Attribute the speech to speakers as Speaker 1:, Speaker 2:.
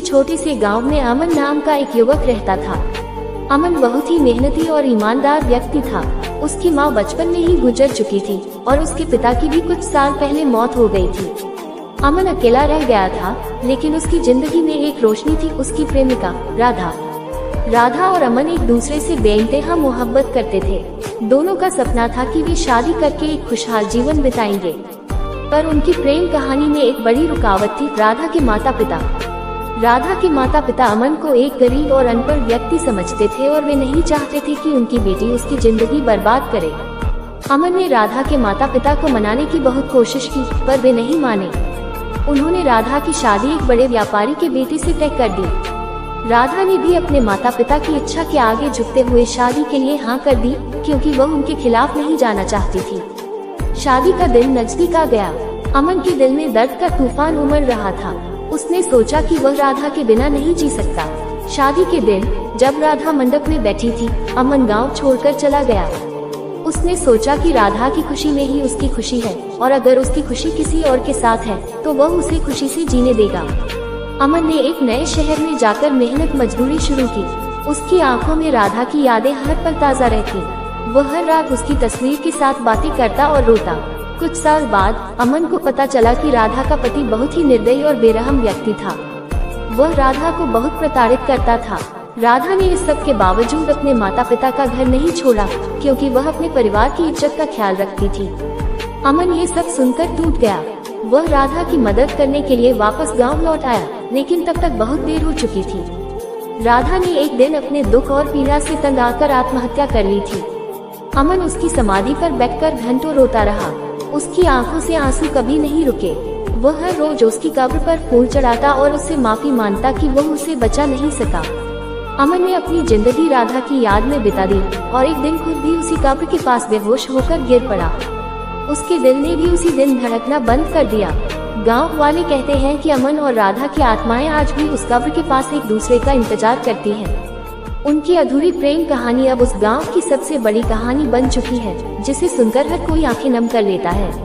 Speaker 1: छोटे से गांव में अमन नाम का एक युवक रहता था। अमन बहुत ही मेहनती और ईमानदार व्यक्ति था। उसकी माँ बचपन में ही गुजर चुकी थी और उसके पिता की भी कुछ साल पहले मौत हो गई थी। अमन अकेला रह गया था, लेकिन उसकी जिंदगी में एक रोशनी थी, उसकी प्रेमिका राधा। राधा और अमन एक दूसरे से बेइंतहा मोहब्बत करते थे। दोनों का सपना था कि वे शादी करके एक खुशहाल जीवन बिताएंगे, पर उनकी प्रेम कहानी में एक बड़ी रुकावट थी, राधा के माता पिता। राधा के माता पिता अमन को एक गरीब और अनपढ़ व्यक्ति समझते थे और वे नहीं चाहते थे कि उनकी बेटी उसकी जिंदगी बर्बाद करे। अमन ने राधा के माता पिता को मनाने की बहुत कोशिश की, पर वे नहीं माने। उन्होंने राधा की शादी एक बड़े व्यापारी के बेटे से तय कर दी। राधा ने भी अपने माता पिता की इच्छा के आगे झुकते हुए शादी के लिए हाँ कर दी, क्योंकि वह उनके खिलाफ नहीं जाना चाहती थी। शादी का दिन नजदीक आ गया। अमन के दिल में दर्द का तूफान उमड़ रहा था। उसने सोचा कि वह राधा के बिना नहीं जी सकता। शादी के दिन जब राधा मंडप में बैठी थी, अमन गांव छोड़कर चला गया। उसने सोचा कि राधा की खुशी में ही उसकी खुशी है, और अगर उसकी खुशी किसी और के साथ है तो वह उसे खुशी से जीने देगा। अमन ने एक नए शहर में जाकर मेहनत मजदूरी शुरू की। उसकी आंखों में राधा की यादें हर पल ताजा रहती। वह हर रात उसकी तस्वीर के साथ बातें करता और रोता। कुछ साल बाद अमन को पता चला कि राधा का पति बहुत ही निर्दयी और बेरहम व्यक्ति था। वह राधा को बहुत प्रताड़ित करता था। राधा ने इस सब के बावजूद अपने माता पिता का घर नहीं छोड़ा, क्योंकि वह अपने परिवार की इज्जत का ख्याल रखती थी। अमन ये सब सुनकर टूट गया। वह राधा की मदद करने के लिए वापस गांव लौट आया, लेकिन तब तक बहुत देर हो चुकी थी। राधा ने एक दिन अपने दुख और पीड़ा से तंग आकर आत्महत्या कर ली थी। अमन उसकी समाधि पर बैठकर घंटों रोता रहा। उसकी आंखों से आंसू कभी नहीं रुके। वह हर रोज उसकी कब्र पर फूल चढ़ाता और उससे माफी मांगता कि वह उसे बचा नहीं सका। अमन ने अपनी जिंदगी राधा की याद में बिता दी और एक दिन खुद भी उसी कब्र के पास बेहोश होकर गिर पड़ा। उसके दिल ने भी उसी दिन धड़कना बंद कर दिया। गांव वाले कहते हैं कि अमन और राधा की आत्माएं आज भी उस कब्र के पास एक दूसरे का इंतजार करती हैं। उनकी अधूरी प्रेम कहानी अब उस गांव की सबसे बड़ी कहानी बन चुकी है, जिसे सुनकर हर कोई आंखें नम कर लेता है।